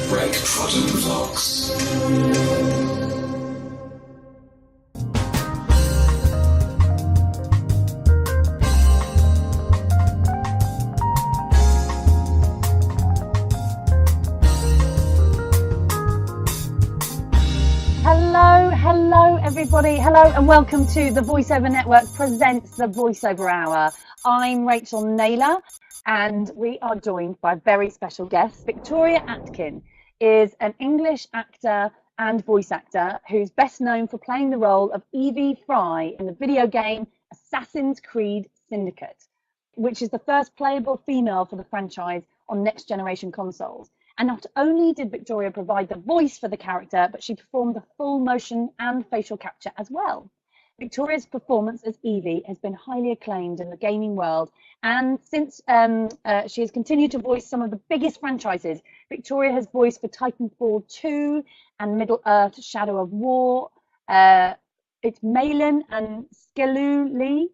Break-Trodden Vlogs. Hello everybody, hello and welcome to the VoiceOver Network presents the VoiceOver Hour. I'm Rachel Naylor and we are joined by a very special guest. Victoria Atkin is an English actor and voice actor who's best known for playing the role of Evie Fry in the video game Assassin's Creed Syndicate, which is the first playable female for the franchise on next generation consoles. And not only did Victoria provide the voice for the character, but she performed the full motion and facial capture as well. Victoria's performance as Evie has been highly acclaimed in the gaming world, and since she has continued to voice some of the biggest franchises, Victoria has voiced for Titanfall 2 and Middle-earth: Shadow of War. It's Malin and Skeluli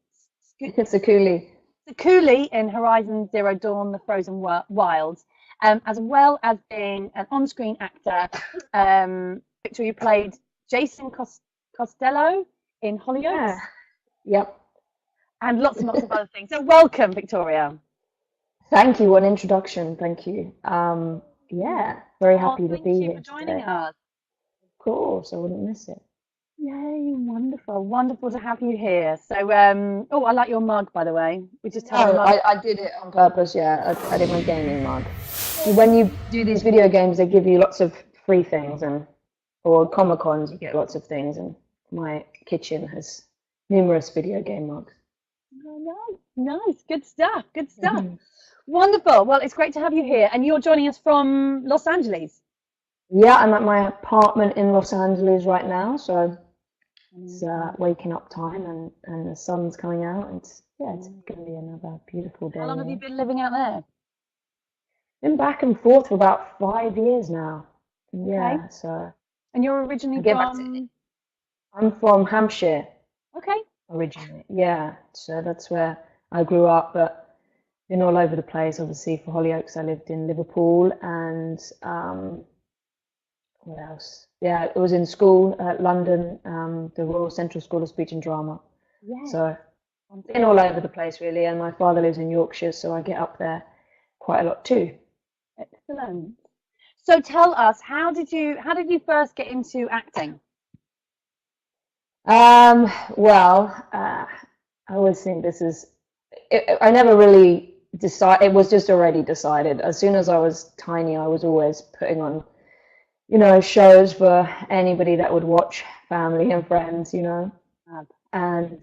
in Horizon Zero Dawn: The Frozen Wilds. As well as being an on-screen actor. Victoria played Jason Costello in Hollyoaks. Yeah. Yep. And lots and lots of other things. So welcome, Victoria. Thank you. What an introduction. Thank you. Yeah, very happy to be here. Thank you for joining us. Of course, I wouldn't miss it. Yay, wonderful to have you here. So, I like your mug, by the way. We just had a mug. I did it on purpose, yeah. I did my gaming mug. When you do these video games, they give you lots of free things, or Comic-Cons, you get lots of things, and my kitchen has numerous video game mugs. Oh, nice. Good stuff. Wonderful. Well, it's great to have you here. And you're joining us from Los Angeles. Yeah, I'm at my apartment in Los Angeles right now, so it's waking up time and the sun's coming out. It's going to be another beautiful day. How long have you been living out there? Been back and forth for about 5 years now. Yeah, okay. So. And you're originally from? I'm from Hampshire. Okay. Originally, yeah. So that's where I grew up, but been all over the place. Obviously, for Hollyoaks, I lived in Liverpool and what else? Yeah, it was in school at London, the Royal Central School of Speech and Drama. Yeah. So I've been all over the place really, and my father lives in Yorkshire, so I get up there quite a lot too. Excellent. So tell us, how did you first get into acting? Well, I always think this is. I never really decided. It was just already decided. As soon as I was tiny, I was always putting on, shows for anybody that would watch, family and friends, and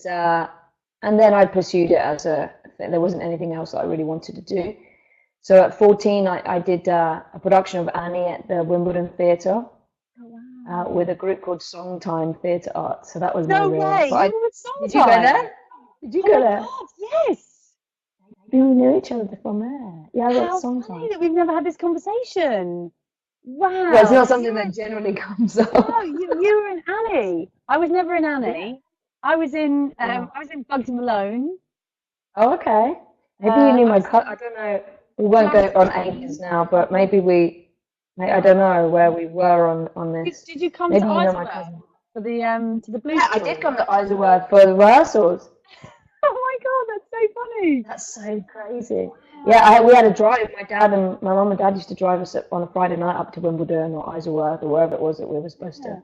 then I pursued it as there wasn't anything else that I really wanted to do. So at 14, I did a production of Annie at the Wimbledon Theatre with a group called Songtime Theatre Arts. So that was no way. Did you go there? Did you go there? God, yes. We knew each other from there. Yeah, I got Songtime. Funny that we've never had this conversation. Wow. Well, it's not something that generally comes up. No, you were in Annie. I was never in Annie. I was in Bugs Malone. Oh, okay. Maybe you knew my cousin. I don't know. We won't go on ages now, but maybe I don't know where we were on this. Did you come to Isleworth for the Blues? Yeah, I did come to Isleworth for the rehearsals. Oh my God, that's so funny. That's so crazy. Yeah, we had a drive. My dad and my mum and dad used to drive us on a Friday night up to Wimbledon or Isleworth or wherever it was that we were supposed to.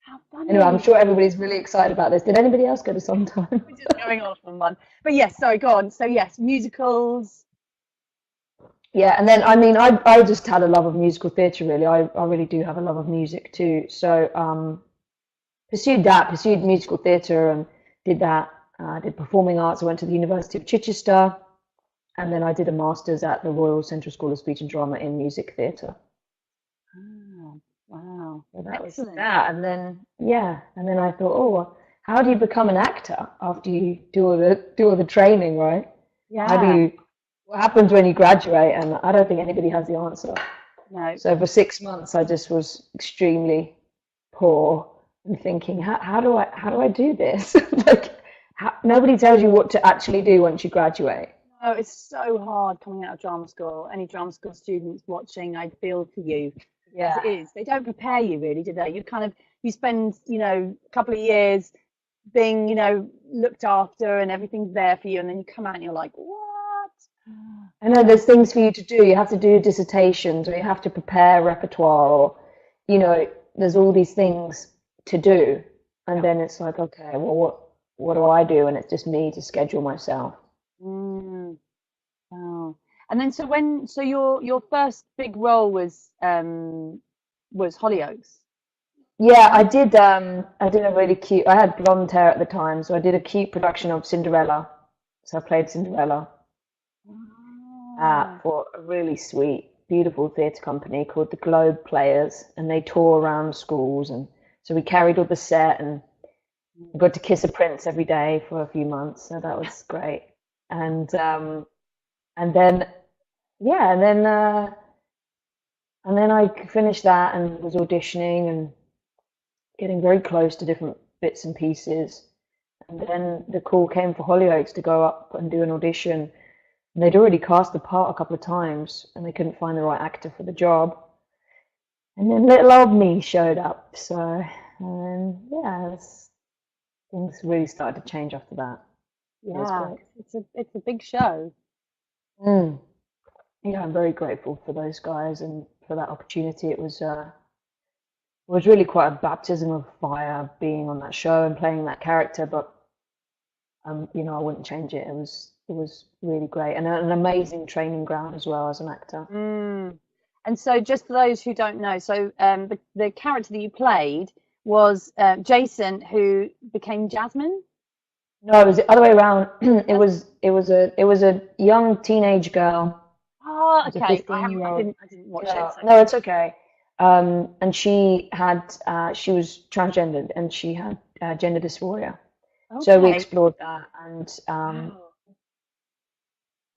How funny. Anyway, I'm sure everybody's really excited about this. Did anybody else go to Songtime? We're just going off on one. But yes, sorry, go on. So yes, musicals. Yeah, and then I just had a love of musical theatre really. I really do have a love of music too. So pursued musical theatre and did that. Did performing arts. I went to the University of Chichester, and then I did a master's at the Royal Central School of Speech and Drama in music theatre. Oh, wow. So that was that. And then I thought, how do you become an actor after you do all the training, right? Yeah. What happens when you graduate? And I don't think anybody has the answer. No. So for 6 months, I just was extremely poor and thinking, how do I do this? Nobody tells you what to actually do once you graduate. Oh, it's so hard coming out of drama school. Any drama school students watching, I feel for you. As it Yeah. is, they don't prepare you really, do they? You spend, a couple of years being, looked after and everything's there for you, and then you come out and you're like, what? I know there's things for you to do. You have to do dissertations, or you have to prepare repertoire, or, there's all these things to do. And then it's like, okay, well, what do I do? And it's just me to schedule myself. Mm, wow. And then so your first big role was Hollyoaks. Yeah, I did a really cute, I had blonde hair at the time, so I did a cute production of Cinderella. So I played Cinderella Ah, for a really sweet, beautiful theatre company called the Globe Players, and they tour around schools, and so we carried all the set and got to kiss a prince every day for a few months, so that was great. And then yeah, and then I finished that and was auditioning and getting very close to different bits and pieces. And then the call came for Hollyoaks to go up and do an audition. And they'd already cast the part a couple of times and they couldn't find the right actor for the job. And then little old me showed up. So, yeah, things really started to change after that. It was yeah, great. it's a big show. Mm. Yeah, I'm very grateful for those guys and for that opportunity. It was really quite a baptism of fire being on that show and playing that character, but I wouldn't change it. It was really great and an amazing training ground as well as an actor. Mm. And so, just for those who don't know, so the character that you played was Jason, who became Jasmine. No, it was the other way around. It Uh, was a young teenage girl. Oh, It was a okay. I haven't. 15-year-old I didn't watch it. girl. So No, it's okay. And she was transgendered and she had gender dysphoria. So we okay. explored that, and Wow.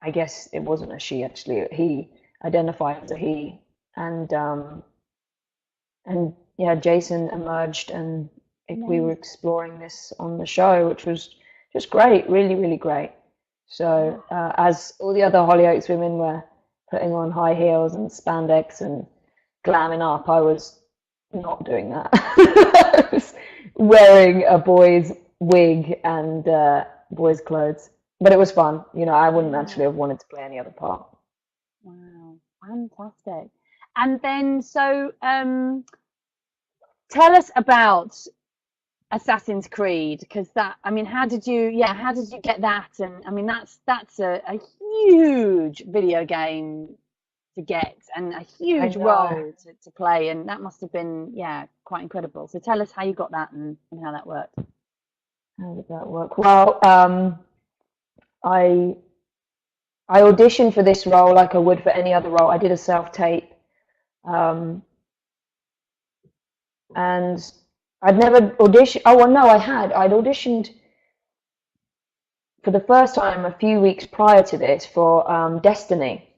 I guess it wasn't a she actually. He identified as a he, and yeah, Jason emerged, and we were Amazing. exploring this on the show, which was just great, really, really great. Wow. So as all the other Hollyoaks women were putting on high heels and spandex and glamming up, I was not doing that. I was wearing a boy's wig and boy's clothes, but it was fun. I wouldn't actually have wanted to play any other part. Wow. Fantastic. And then, so tell us about Assassin's Creed, because how did you get that? And I mean, that's a huge video game to get and a I huge know. role to play, and that must have been, yeah, quite incredible. So tell us how you got that and how that worked. How did that work? Well, I I auditioned for this role like I would for any other role. I did a self-tape, um, and I'd never auditioned. Oh, well, no, I had. I'd auditioned for the first time a few weeks prior to this for Destiny,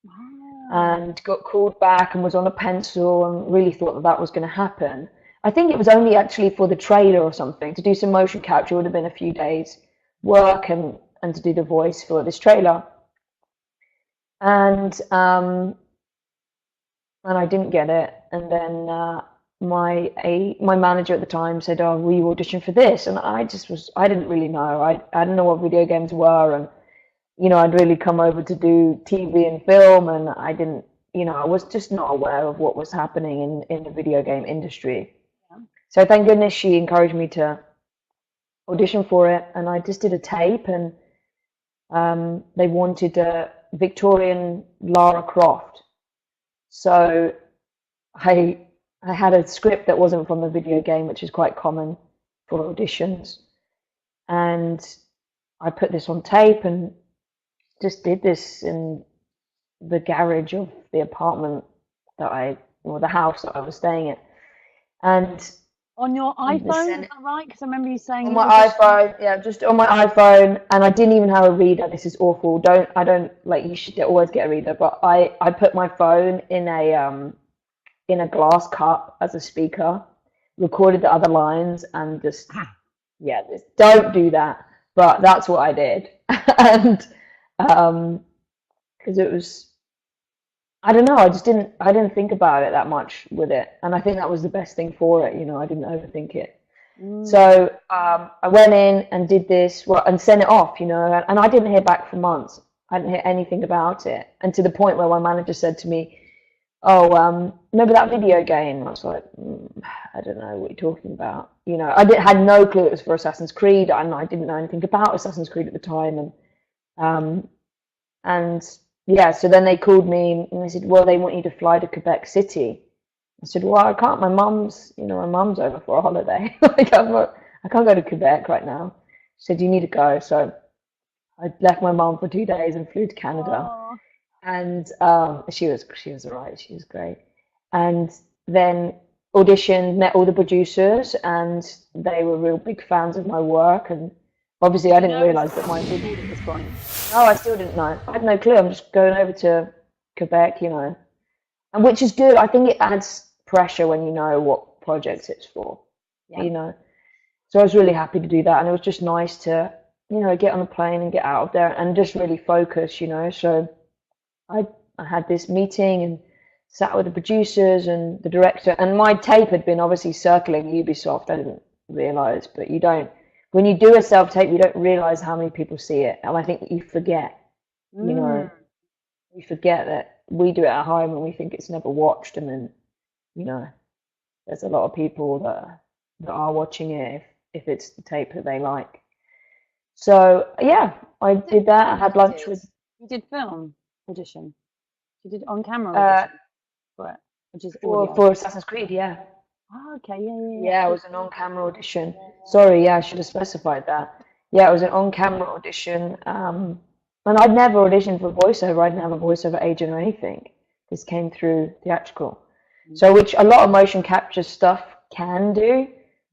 Wow. and got called back and was on a pencil and really thought that that was going to happen. I think it was only actually for the trailer or something to do some motion capture. It would have been a few days work and to do the voice for this trailer. And I didn't get it. And then my manager at the time said, "Oh, will you audition for this?" And I didn't really know. I didn't know what video games were, and I'd really come over to do TV and film, and I didn't, I was just not aware of what was happening in the video game industry. Yeah. So thank goodness she encouraged me to audition for it, and I just did a tape, and they wanted a Victorian Lara Croft. So I had a script that wasn't from the video game, which is quite common for auditions, and I put this on tape and just did this in the garage of the apartment or the house that I was staying at. And On your the iPhone, is Senate, that right? Because I remember you saying on you my auditioned. iPhone, yeah, just on my iPhone, and I didn't even have a reader. This is awful. I don't like, you should always get a reader, but I put my phone in a glass cup as a speaker, recorded the other lines, and just don't do that. But that's what I did, and because it was, I don't know, I didn't think about it that much with it, and I think that was the best thing for it. I didn't overthink it. So I went in and did this, well, and sent it off, and I didn't hear back for months. I didn't hear anything about it, and to the point where my manager said to me, "Oh, remember that video game?" I was like, "I don't know what you're talking about." Had no clue it was for Assassin's Creed, and I didn't know anything about Assassin's Creed at the time, and yeah, so then they called me and they said, "Well, they want you to fly to Quebec City." I said, "Well, I can't. My mum's over for a holiday. Like, I can't go to Quebec right now." She said, "You need to go." So I left my mum for 2 days and flew to Canada. Aww. And she was all right. She was great. And then auditioned, met all the producers, and they were real big fans of my work. And obviously, I didn't realise that mine would. At this point. No, I still didn't know. I had no clue. I'm just going over to Quebec, and which is good. I think it adds pressure when you know what projects it's for, So I was really happy to do that, and it was just nice to, get on a plane and get out of there and just really focus, So I had this meeting and sat with the producers and the director, and my tape had been obviously circling Ubisoft. I didn't realise, but when you do a self-tape, you don't realise how many people see it, and I think you forget, you forget that we do it at home and we think it's never watched, and then, there's a lot of people that are watching it if it's the tape that they like. So yeah, I did that. I had lunch with. You did film audition. You did on camera audition for it, which is for Assassin's Creed, yeah. Oh, okay, yeah. Yeah, it was an on-camera audition. Sorry, yeah, I should have specified that. Yeah, it was an on-camera audition. And I'd never auditioned for voiceover. I didn't have a voiceover agent or anything. This came through theatrical. So, which a lot of motion capture stuff can do.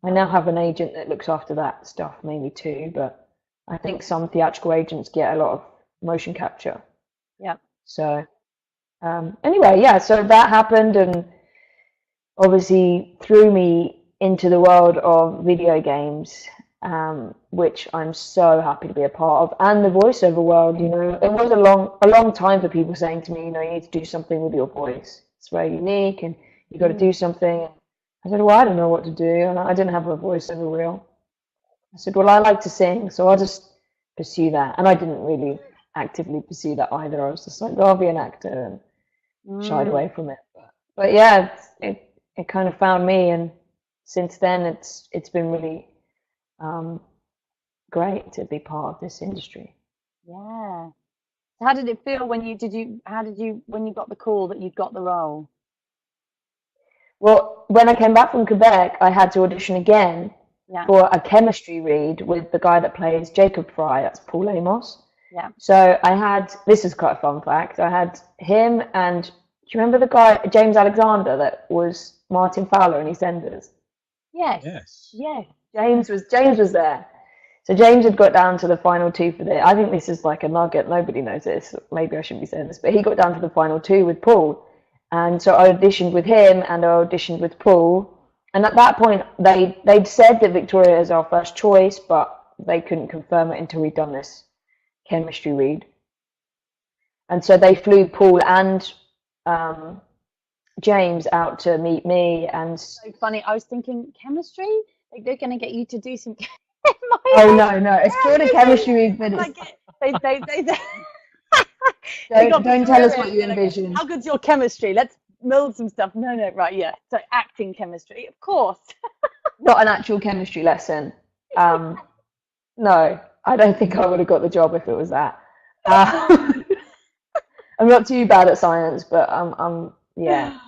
I now have an agent that looks after that stuff mainly too, but I think some theatrical agents get a lot of motion capture. Yeah. So, anyway, yeah, so that happened, and obviously threw me into the world of video games, which I'm so happy to be a part of, and the voiceover world. It was a long time for people saying to me, you need to do something with your voice. It's very unique, and you got to do something. I said, well, I don't know what to do, and I didn't have a voiceover reel. I said, well, I like to sing, so I'll just pursue that. And I didn't really actively pursue that either. I was just like, I'll be an actor, and shied away from it. But yeah, it kind of found me, and since then it's been really great to be part of this industry. Yeah. How did it feel when you got the call that you'd got the role? Well, when I came back from Quebec, I had to audition again for a chemistry read with the guy that plays Jacob Fry. That's Paul Amos. Yeah. So this is quite a fun fact. I had him and, do you remember the guy, James Alexander, that was Martin Fowler in EastEnders? Yes. James was there. So James had got down to the final two for this. I think this is like a nugget. Nobody knows this. Maybe I shouldn't be saying this, but he got down to the final two with Paul. And so I auditioned with him and I auditioned with Paul. And at that point, they'd said that Victoria is our first choice, but they couldn't confirm it until we'd done this chemistry read. And so they flew Paul and James out to meet me. And so funny. I was thinking, chemistry? Like, they're going to get you to do some. Oh no! It's called a chemistry read, but don't tell us what you envision. How good's your chemistry? Let's build some stuff. No, right, yeah. So acting chemistry, of course. Not an actual chemistry lesson. No, I don't think I would have got the job if it was that. I'm not too bad at science, but yeah.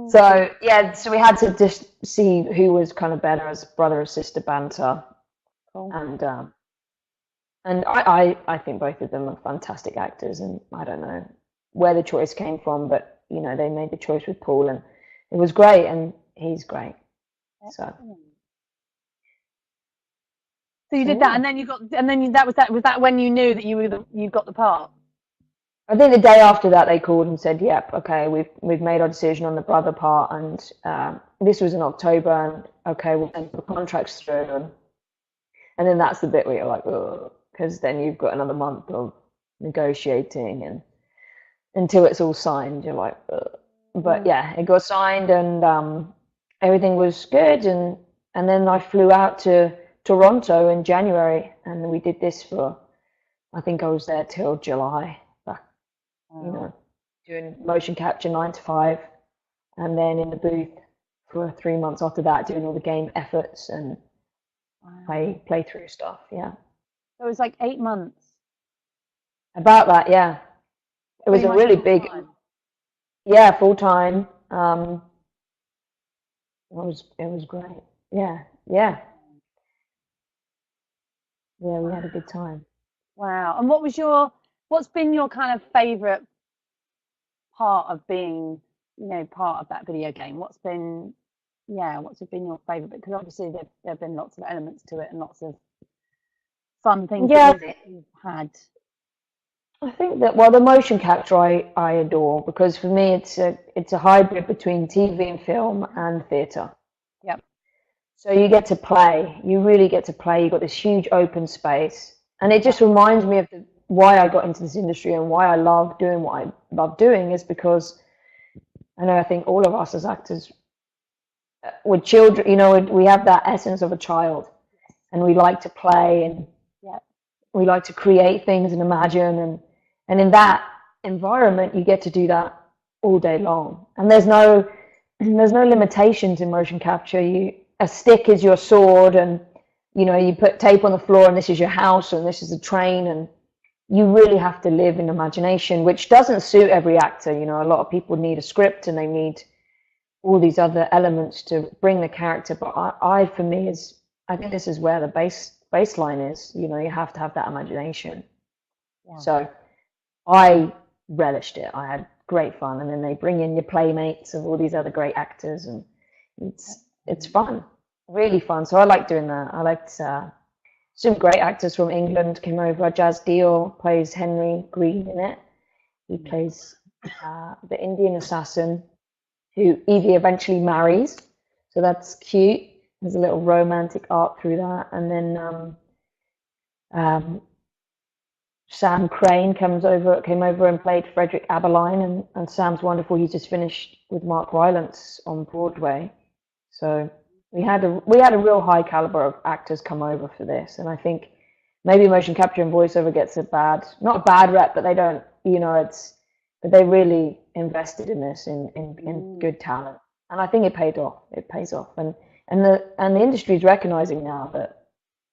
So we had to just see who was kind of better as brother or sister banter. Cool. And I think both of them are fantastic actors, and I don't know where the choice came from, but they made the choice with Paul, and it was great, and he's great. So you did that, and then was that when you knew that you got the part? I think the day after that they called and said, "Yep, okay, we've made our decision on the brother part," and this was in October, and okay, we'll send the contracts through, and then that's the bit where you're like, oh, because then you've got another month of negotiating, and until it's all signed, you're like, ugh. But yeah, it got signed, and everything was good, and then I flew out to Toronto in January, and we did this for, I think I was there till July, you know, doing motion capture 9 to 5, and then in the booth for 3 months after that, doing all the game efforts and play through stuff. Yeah. So it was like 8 months. About that, yeah. It was a really big, yeah, full time. It was great. Yeah. Yeah, we had a good time. Wow. And what's been your kind of favorite part of being, you know, part of that video game? What's been your favorite? Because obviously there have been lots of elements to it and lots of fun things that you've had. I think that, well, the motion capture I adore, because for me it's a hybrid between TV and film and theatre. Yep. So you get to play, you really get to play. You've got this huge open space, and it just reminds me of why I got into this industry and why I love doing what I love doing, is because I think all of us as actors, with children, you know, we have that essence of a child, and we like to play, and we like to create things and imagine, and in that environment you get to do that all day long, and there's no limitations in motion capture. A stick is your sword, and you know, you put tape on the floor and this is your house and this is a train, and you really have to live in imagination, which doesn't suit every actor. You know, a lot of people need a script and they need all these other elements to bring the character, but I think this is where the baseline is. You know, you have to have that imagination. So I relished it. I had great fun, and then they bring in your playmates of all these other great actors, and it's fun, really fun. So I like doing that. I liked some great actors from England came over. Jazz Deal plays Henry Green in it. He plays the Indian assassin who Evie eventually marries. So that's cute. There's a little romantic arc through that. And then Sam Crane came over and played Frederick Aberline, and Sam's wonderful. He's just finished with Mark Rylance on Broadway. So we had a real high caliber of actors come over for this, and I think maybe motion capture and voiceover gets not a bad rep, but they don't, you know, but they really invested in this in good talent, and I think it paid off. It pays off, and the industry is recognizing now that,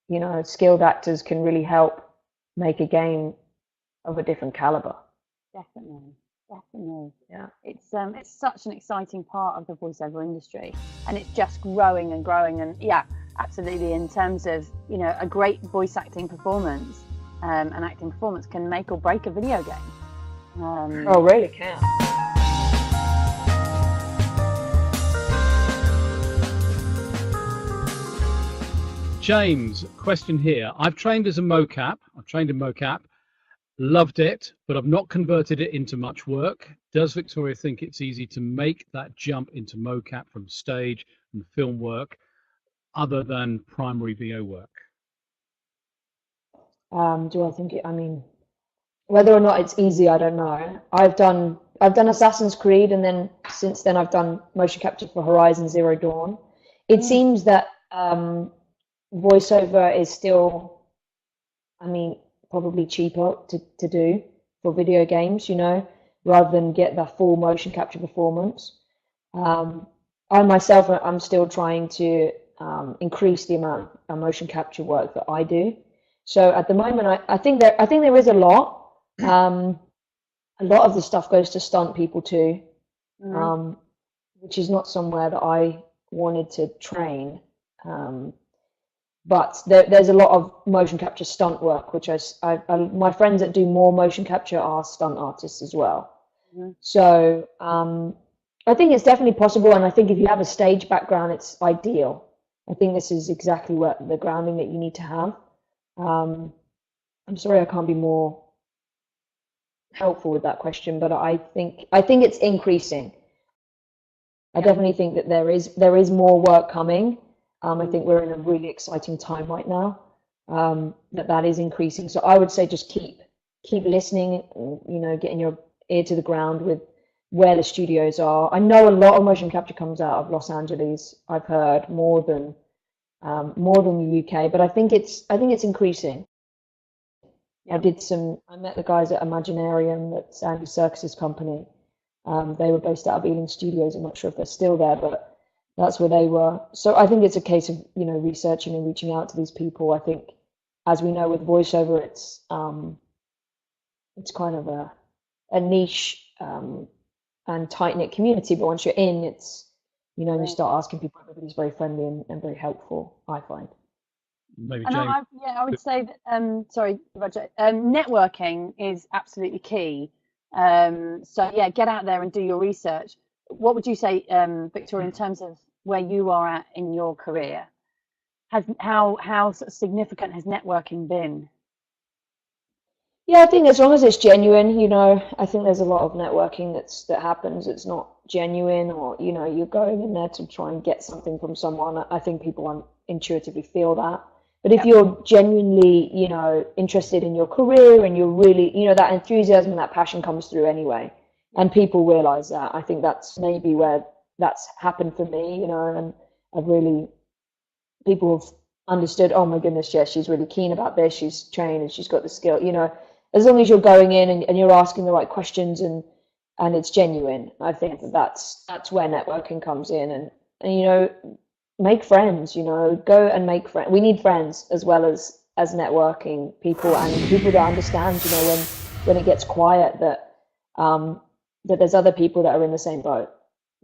you know, skilled actors can really help make a game of a different caliber. Definitely. Yeah. It's such an exciting part of the voiceover industry, and it's just growing and growing. And yeah, absolutely. In terms of, you know, a great voice acting performance, an acting performance can make or break a video game. Really can. James, question here. I've trained as a mocap. I've trained in mocap, loved it, but I've not converted it into much work. Does Victoria think it's easy to make that jump into mocap from stage and film work other than primary VO work? Do I think I mean, whether or not it's easy, I don't know. I've done Assassin's Creed, and then since then I've done motion capture for Horizon Zero Dawn. It seems that voiceover is still, I mean, probably cheaper to do for video games, you know, rather than get the full motion capture performance. I myself, I'm still trying to increase the amount of motion capture work that I do. So at the moment, I think there is a lot. A lot of the stuff goes to stunt people too, which is not somewhere that I wanted to train. But there's a lot of motion capture stunt work, which my friends that do more motion capture are stunt artists as well. So I think it's definitely possible, and I think if you have a stage background, it's ideal. I think this is exactly what the grounding that you need to have. I'm sorry I can't be more helpful with that question, but I think it's increasing. I definitely think that there is more work coming. I think we're in a really exciting time right now, that is increasing. So I would say just keep keep listening, you know, getting your ear to the ground with where the studios are. I know a lot of motion capture comes out of Los Angeles. I've heard more than the UK, but I think it's increasing. Yeah. I met the guys at Imaginarium, that's Andy Serkis's company. They were based out of Ealing Studios. I'm not sure if they're still there, but that's where they were. So I think it's a case of, you know, researching and reaching out to these people. I think, as we know with voiceover, it's kind of a niche and tight-knit community, but once you're in, it's, you know, you start asking people, everybody's very friendly and very helpful, I find. Maybe And James. I would say that, sorry, Roger, networking is absolutely key. So yeah, get out there and do your research. What would you say, Victoria, in terms of where you are at in your career? How sort of significant has networking been? Yeah, I think as long as it's genuine, you know, I think there's a lot of networking that happens. It's not genuine, or, you know, you're going in there to try and get something from someone. I think people intuitively feel that. But if you're genuinely, you know, interested in your career and you're really, you know, that enthusiasm and that passion comes through anyway, and people realize that. I think that's maybe where that's happened for me, you know, and I've really, people have understood, oh my goodness, yes, she's really keen about this, she's trained and she's got the skill, you know, as long as you're going in and you're asking the right questions and it's genuine. I think that's where networking comes in, and you know, make friends, you know, go and make friends. We need friends as well as networking people, and people that understand, you know, when it gets quiet, that that there's other people that are in the same boat,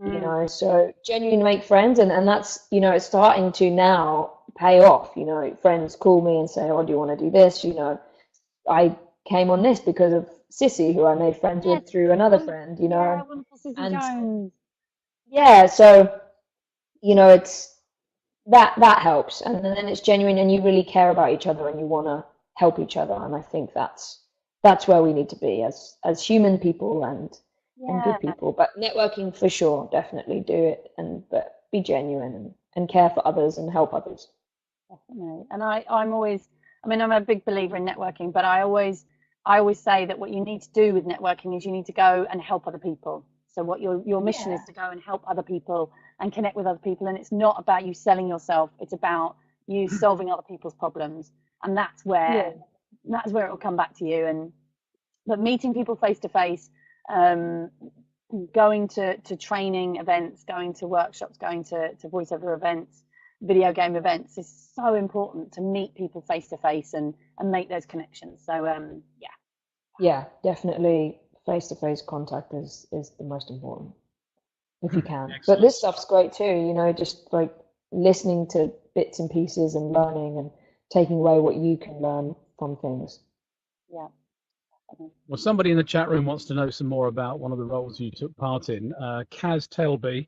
you know. So genuinely make friends, and that's, you know, it's starting to now pay off. You know, friends call me and say, oh, do you want to do this? You know, I came on this because of Sissy, who I made friends with through another friend, you know. Yeah, wonderful Sissy Jones. Yeah, so, you know, it's that helps, and then it's genuine, and you really care about each other, and you want to help each other, and I think that's where we need to be as human people and good people. But networking for sure, definitely do it, but be genuine and care for others and help others. Definitely. And I'm always, I mean, I'm a big believer in networking, but I always say that what you need to do with networking is you need to go and help other people. So what your mission is to go and help other people and connect with other people. And it's not about you selling yourself. It's about you solving other people's problems. And that's where it will come back to you. But meeting people face to face, going to training events, going to workshops, going to voiceover events, video game events is so important, to meet people face to face and make those connections. So yeah, definitely face to face contact is the most important, if you can. But this stuff's great too, you know, just like listening to bits and pieces and learning and taking away what you can learn from things. Yeah. Well, somebody in the chat room wants to know some more about one of the roles you took part in. Kaz Tailby,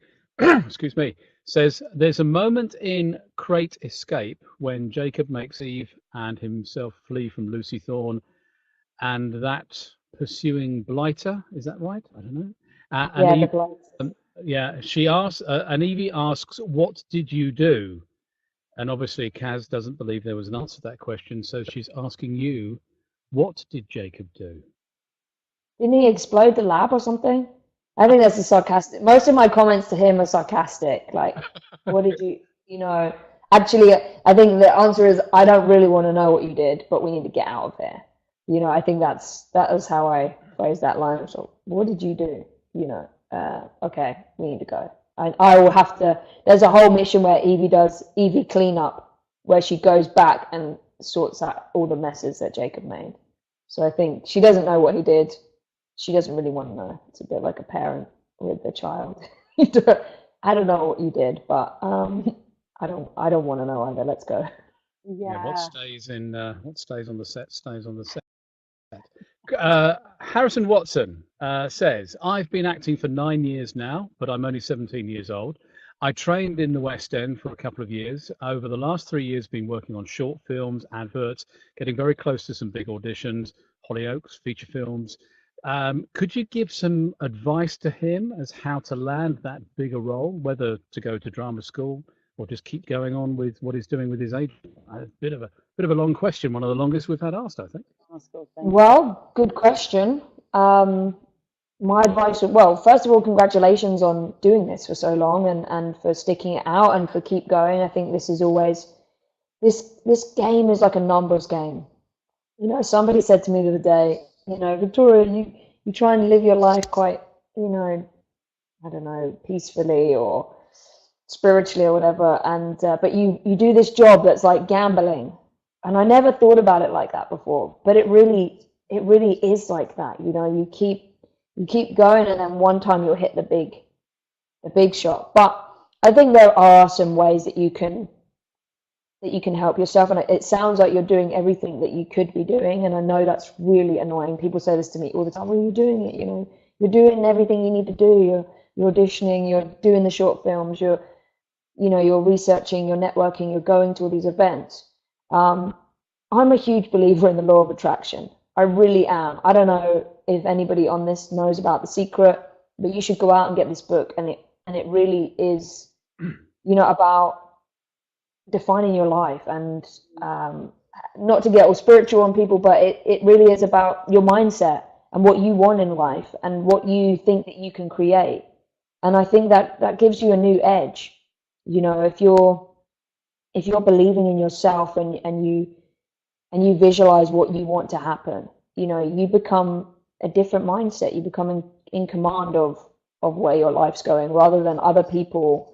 excuse me, says there's a moment in Crate Escape when Jacob makes Eve and himself flee from Lucy Thorne, and that pursuing Blighter. Is that right? I don't know. And the Blighter. Yeah, she asks, and Evie asks, "What did you do?" And obviously, Kaz doesn't believe there was an answer to that question, so she's asking you, what did Jacob do? Didn't he explode the lab or something? I think that's a sarcastic. Most of my comments to him are sarcastic. Like, what did you, you know? Actually, I think the answer is I don't really want to know what you did, but we need to get out of here. You know, I think that was how I phrased that line. So, what did you do? You know, okay, we need to go. And I will have to. There's a whole mission where Evie does Evie cleanup, where she goes back and sorts out all the messes that Jacob made. So I think she doesn't know what he did. She doesn't really want to know. It's a bit like a parent with a child. I don't know what you did, but I don't want to know either. Let's go. Yeah. What stays on the set stays on the set. Harrison Watson says, I've been acting for 9 years now, but I'm only 17 years old. I trained in the West End for a couple of years. Over the last 3 years, been working on short films, adverts, getting very close to some big auditions, Hollyoaks, feature films. Could you give some advice to him as how to land that bigger role, whether to go to drama school, or just keep going on with what he's doing with his agent? A bit of a long question, one of the longest we've had asked, I think. Well, good question. My advice, well, first of all, congratulations on doing this for so long and for sticking it out and for keep going. I think this is always, this game is like a numbers game. You know, somebody said to me the other day, you know, Victoria, you try and live your life quite, you know, I don't know, peacefully or spiritually or whatever, and but you do this job that's like gambling. And I never thought about it like that before, but it really is like that. You know, you keep going, and then one time you'll hit the big shot. But I think there are some ways that you can help yourself, and it sounds like you're doing everything that you could be doing. And I know that's really annoying. People say this to me all the time. Well, you're doing it. You know, you're doing everything you need to do. You're auditioning. You're doing the short films. You're researching. You're networking. You're going to all these events. I'm a huge believer in the law of attraction. I really am. I don't know if anybody on this knows about The Secret, but you should go out and get this book. And it really is, you know, about defining your life, and not to get all spiritual on people, but it really is about your mindset and what you want in life and what you think that you can create. And I think that gives you a new edge. You know, if you're believing in yourself and you visualize what you want to happen, you know, you become a different mindset. You become in command of where your life's going, rather than other people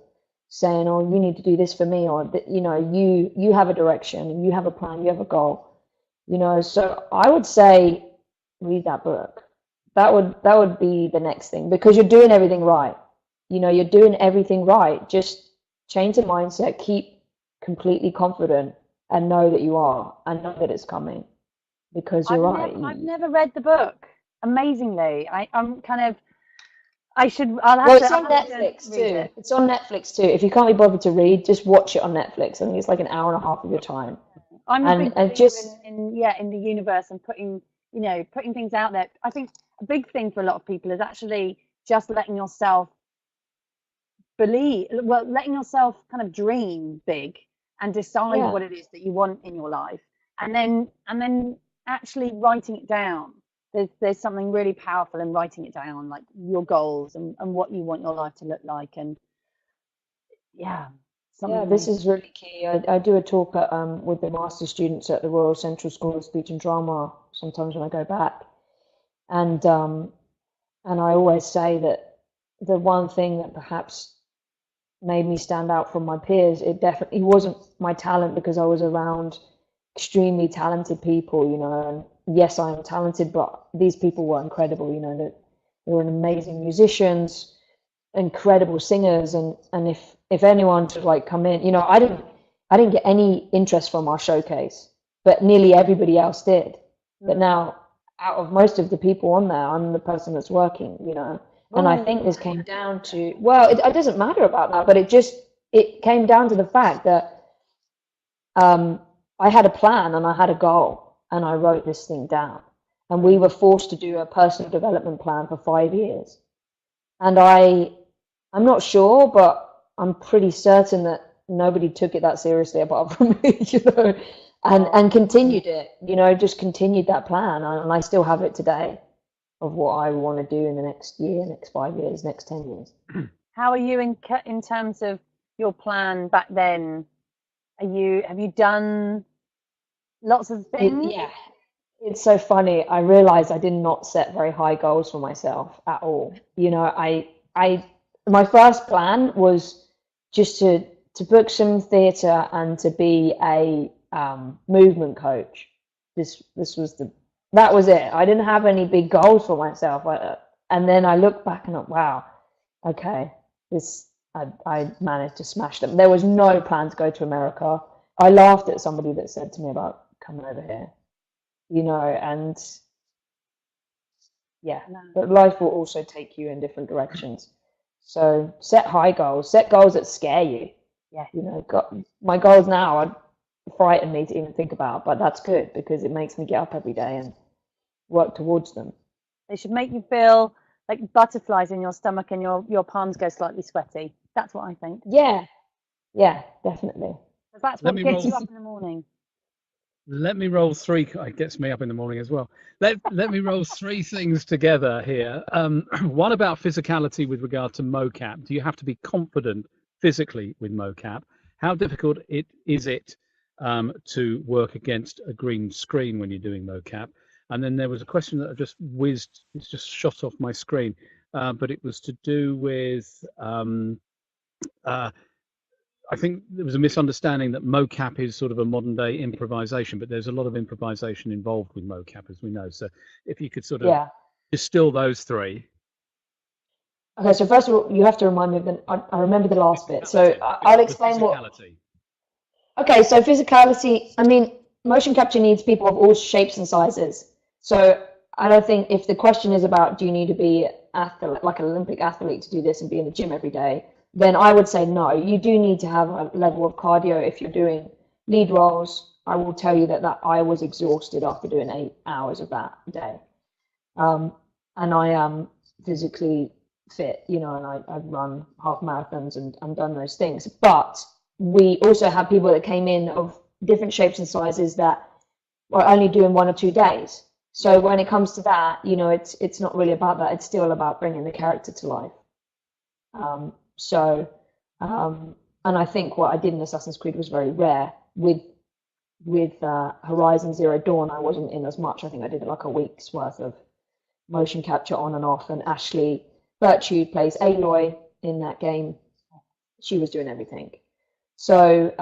saying, oh, you need to do this for me, or, you know, you have a direction, you have a plan, you have a goal, you know. So I would say read that book. That would be the next thing, because you're doing everything right. You know, you're doing everything right. Just change the mindset, keep completely confident, and know that you are, and know that it's coming, because you're right. I've never read the book. Amazingly, I'm kind of. I'll have well, to. it's on Netflix too. It's on Netflix too. If you can't be bothered to read, just watch it on Netflix. I think it's like an hour and a half of your time. I'm a big believer in the universe and putting things out there. I think a big thing for a lot of people is actually just letting yourself letting yourself kind of dream big and decide what it is that you want in your life, and then actually writing it down. There's something really powerful in writing it down, like your goals and what you want your life to look like. And this is really key. I do a talk with the master students at the Royal Central School of Speech and Drama sometimes when I go back, and I always say that the one thing that perhaps made me stand out from my peers, it definitely wasn't my talent, because I was around extremely talented people, you know, and yes, I am talented, but these people were incredible, you know, that they were amazing musicians, incredible singers, and if anyone to like come in, you know, I didn't get any interest from our showcase, but nearly everybody else did. But now, out of most of the people on there, I'm the person that's working, you know. And I think this came down to, well, it doesn't matter about that, but it came down to the fact that I had a plan and I had a goal, and I wrote this thing down. And we were forced to do a personal development plan for 5 years. And I'm not sure, but I'm pretty certain that nobody took it that seriously apart from me, you know, and continued it, you know, just continued that plan. And I still have it today, of what I want to do in the next year, next 5 years, next 10 years. How are you in terms of your plan back then? Have you done lots of things? It's so funny. I realized I did not set very high goals for myself at all. You know, my first plan was just to book some theatre and to be a movement coach. That was it. I didn't have any big goals for myself. And then I look back and wow, okay, I managed to smash them. There was no plan to go to America. I laughed at somebody that said to me about coming over here, you know, and but life will also take you in different directions. So set high goals, set goals that scare you. Yeah. You know, my goals now are frighten me to even think about, but that's good, because it makes me get up every day and work towards them. They should make you feel like butterflies in your stomach and your palms go slightly sweaty. That's what I think. Yeah, Yeah, definitely. That's Let what me gets roll. you up in the morning. Let me roll three. It gets me up in the morning as well. Let me roll three things together here. One about physicality with regard to mocap. Do you have to be confident physically with mocap? How difficult is it to work against a green screen when you're doing mocap? And then there was a question that I just whizzed. It's just shot off my screen, but it was to do with. I think there was a misunderstanding that mocap is sort of a modern day improvisation, but there's a lot of improvisation involved with mocap, as we know. So if you could sort of Yeah. distill those three. Okay, so first of all, you have to remind me of I remember the last bit. So Physicality. I'll The explain what. physicality. Okay, so physicality, I mean, motion capture needs people of all shapes and sizes. So I don't think if the question is about do you need to be athlete, like an Olympic athlete to do this and be in the gym every day, then I would say no. You do need to have a level of cardio if you're doing lead roles. I will tell you that I was exhausted after doing 8 hours of that day. And I am physically fit, you know, and I've run half marathons and done those things. But we also have people that came in of different shapes and sizes that were only doing 1 or 2 days. So when it comes to that, you know, it's not really about that. It's still about bringing the character to life. And I think what I did in Assassin's Creed was very rare. With Horizon Zero Dawn, I wasn't in as much. I think I did like a week's worth of motion capture on and off. And Ashley Birchwood plays Aloy in that game. She was doing everything. So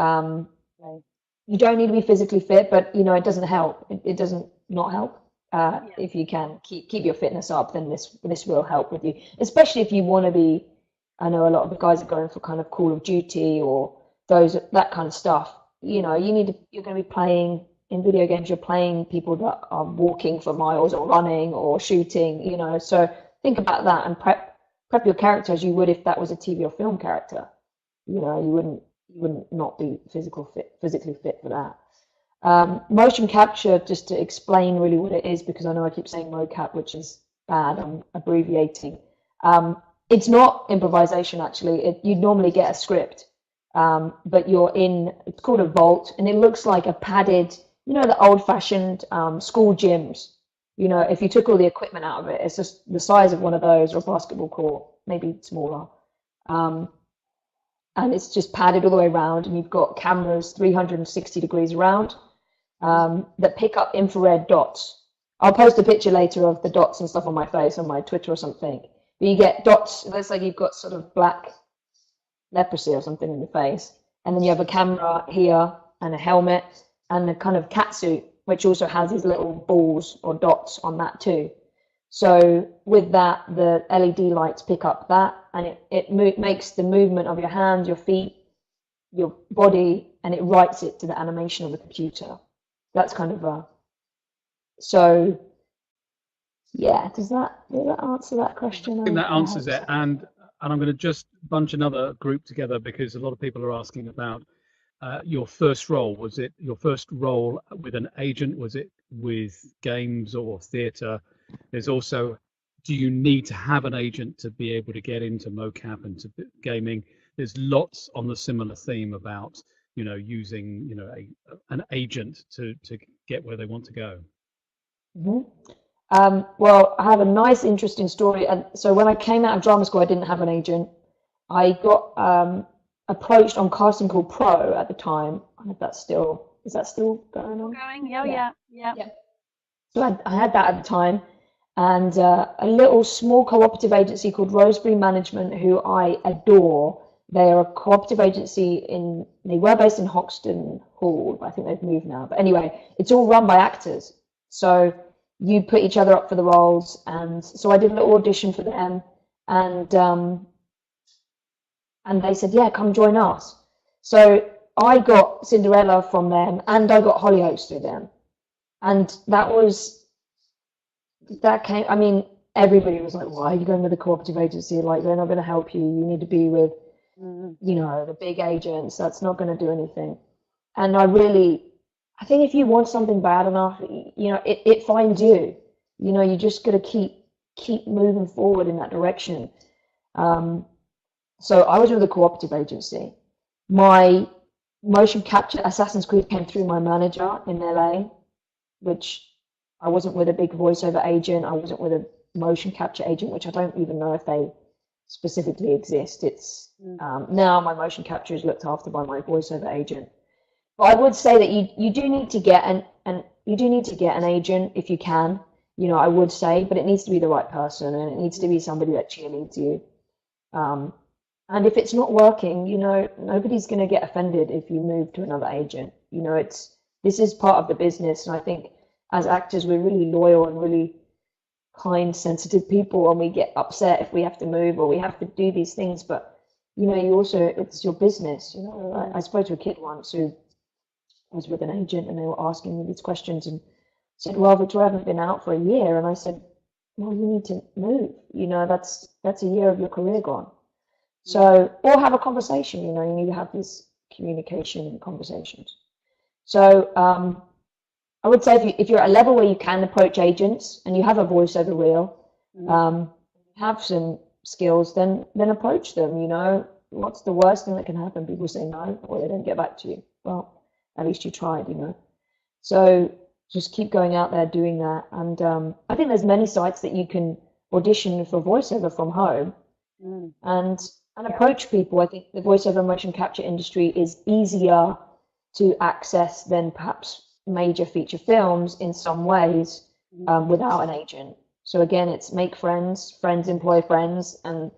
you don't need to be physically fit, but you know it doesn't help. It doesn't not help. If you can keep your fitness up, then this will help with you. Especially if you want to be. I know a lot of the guys are going for kind of Call of Duty or that kind of stuff. You know, you're going to be playing in video games. You're playing people that are walking for miles or running or shooting. You know, so think about that and prep your character as you would if that was a TV or film character. You know, you wouldn't not be physically fit for that. Motion capture, just to explain really what it is, because I know I keep saying mocap, which is bad. I'm abbreviating. It's not improvisation, actually. You normally get a script, but it's called a vault, and it looks like a padded, you know, the old-fashioned school gyms. You know, if you took all the equipment out of it, it's just the size of one of those or a basketball court, maybe smaller. And it's just padded all the way around, and you've got cameras 360 degrees around that pick up infrared dots. I'll post a picture later of the dots and stuff on my face on my Twitter or something. But you get dots, it looks like you've got sort of black leprosy or something in your face. And then you have a camera here and a helmet and a kind of catsuit, which also has these little balls or dots on that too. So with that, the LED lights pick up that, and it makes the movement of your hands, your feet, your body, and it writes it to the animation of the computer. That's kind of so yeah. Does that answer that question? I think that answers it. And I'm going to just bunch another group together because a lot of people are asking about your first role. Was it your first role with an agent? Was it with games or theatre? There's also, do you need to have an agent to be able to get into mocap and to gaming? There's lots on the similar theme about, you know, using, you know, an agent to get where they want to go. Mm-hmm. Well, I have a nice, interesting story. And so when I came out of drama school, I didn't have an agent. I got approached on Casting Call Pro at the time. I don't know if is that still going on? Yeah. So I had that at the time, and a little small cooperative agency called Rosebery Management, who I adore. They are a cooperative agency they were based in Hoxton Hall, but I think they've moved now. But anyway, it's all run by actors. So you put each other up for the roles, and so I did a little audition for them, and they said, yeah, come join us. So I got Cinderella from them, and I got Hollyoaks through them. And that came, I mean, everybody was like, why are you going with a cooperative agency? Like, they're not going to help you. You need to be with, you know, the big agents. That's not going to do anything. And I think if you want something bad enough, you know, it finds you. You know, you just got to keep moving forward in that direction. So I was with a cooperative agency. My motion capture Assassin's Creed came through my manager in LA, which I wasn't with a big voiceover agent. I wasn't with a motion capture agent, which I don't even know if they specifically exist. It's now my motion capture is looked after by my voiceover agent. But I would say that you do need to get an agent if you can. You know, I would say, but it needs to be the right person, and it needs to be somebody that cheerleads you. And if it's not working, you know, nobody's going to get offended if you move to another agent. You know, this is part of the business, and I think as actors we're really loyal and really kind, sensitive people, and we get upset if we have to move or we have to do these things. But you know, it's your business. You know, I spoke to a kid once who was with an agent, and they were asking me these questions, and said, "Well, Victoria, I haven't been out for a year," and I said, "Well, you need to move. You know, that's a year of your career gone." So, or have a conversation. You know, you need to have this communication and conversations. So, I would say if you're at a level where you can approach agents and you have a voiceover reel, have some skills, then approach them. You know, what's the worst thing that can happen? People say no, or they don't get back to you. Well, at least you tried, you know. So just keep going out there doing that. And I think there's many sites that you can audition for voiceover from home and approach people. I think the voiceover motion capture industry is easier to access than perhaps major feature films in some ways without an agent. So again, it's make friends employ friends, and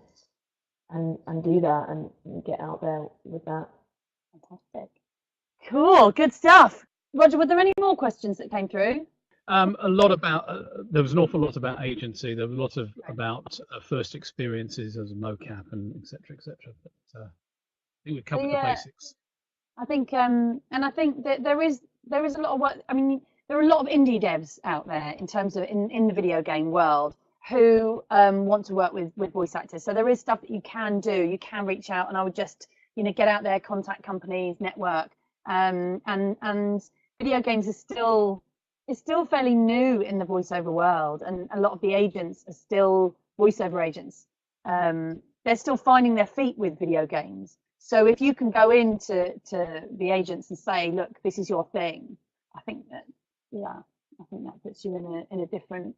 do that and get out there with that. Fantastic. Cool, good stuff. Roger, were there any more questions that came through? A lot about there was an awful lot about agency. There was a lot about first experiences as a mocap and etc. But I think we covered the basics. I think and I think that there is a lot of work. I mean, there are a lot of indie devs out there in terms of in the video game world who want to work with voice actors. So there is stuff that you can do. You can reach out, and I would just, you know, get out there, contact companies, network. And video games is still fairly new in the voiceover world, and a lot of the agents are still voiceover agents. They're still finding their feet with video games. So if you can go into the agents and say, look, this is your thing, I think that puts you in a different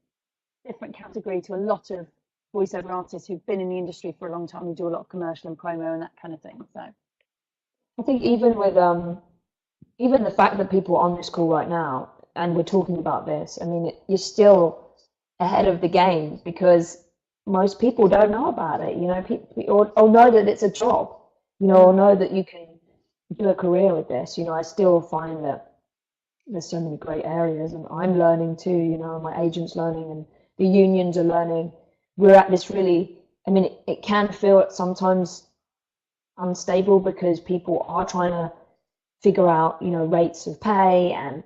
category to a lot of voiceover artists who've been in the industry for a long time, who do a lot of commercial and promo and that kind of thing. So I think even with even the fact that people are on this call right now and we're talking about this, I mean, you're still ahead of the game, because most people don't know about it, you know, people or know that it's a job, you know, or know that you can do a career with this. You know, I still find that there's so many great areas, and I'm learning too, you know, my agent's learning and the unions are learning. We're at this really, I mean, it can feel sometimes unstable because people are trying to figure out, you know, rates of pay and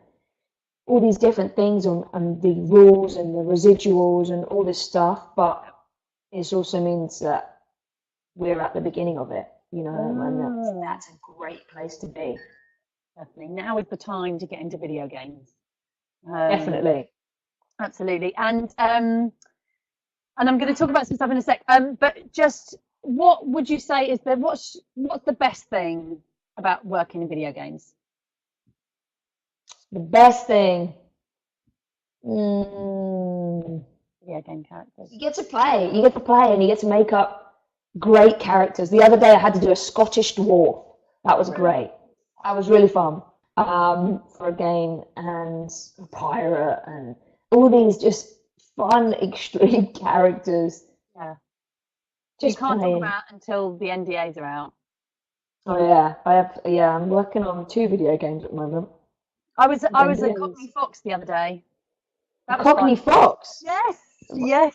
all these different things and the rules and the residuals and all this stuff. But it also means that we're at the beginning of it, you know, and that's a great place to be. Definitely. Now is the time to get into video games. Definitely. Absolutely. And I'm going to talk about some stuff in a sec. But just what would you say is what's the best thing about working in video games? The best thing. Video game characters. You get to play, and you get to make up great characters. The other day I had to do a Scottish dwarf. That was great. That was really fun for a game, and a pirate, and all these just fun extreme characters. Yeah. Just you can't playing. talk about until the NDAs are out. Oh yeah, I'm working on 2 video games at the moment. I was a Cockney Fox the other day. That was Cockney fun. Fox? Yes.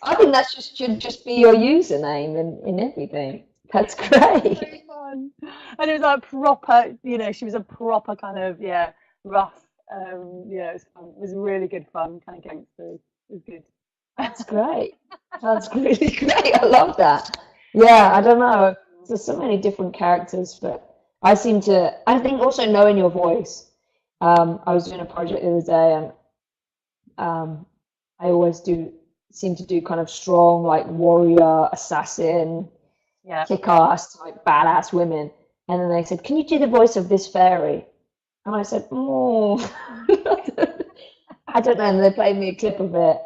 I think that should just be your username in everything. That's great. Very fun. And it was like proper, you know, she was a proper kind of, rough, it was fun. It was really good fun, kind of gangster. It was good. That's great. That's really great. I love that. Yeah, I don't know. There's so many different characters, but I think also knowing your voice. I was doing a project the other day, and I always seem to do kind of strong, like warrior, assassin, kick-ass, like badass women. And then they said, can you do the voice of this fairy? And I said, oh, I don't know. And they played me a clip of it.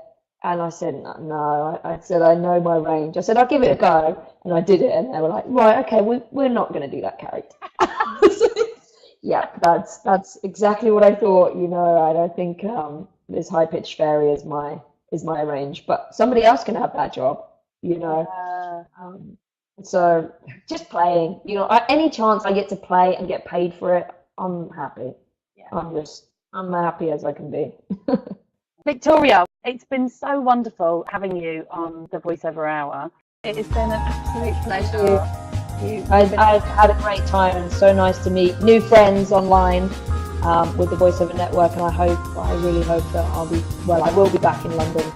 And I said, no. I said, I know my range. I said, I'll give it a go. And I did it. And they were like, right, okay, we're not going to do that character. Yeah, that's exactly what I thought. I don't think this high-pitched fairy is my range. But somebody else can have that job, So just playing, any chance I get to play and get paid for it, I'm happy. Yeah. I'm happy as I can be. Victoria, it's been so wonderful having you on the Voiceover Hour. It has been an absolute pleasure. I've had a great time, and it's so nice to meet new friends online with the Voiceover Network, and I really hope that I will be back in London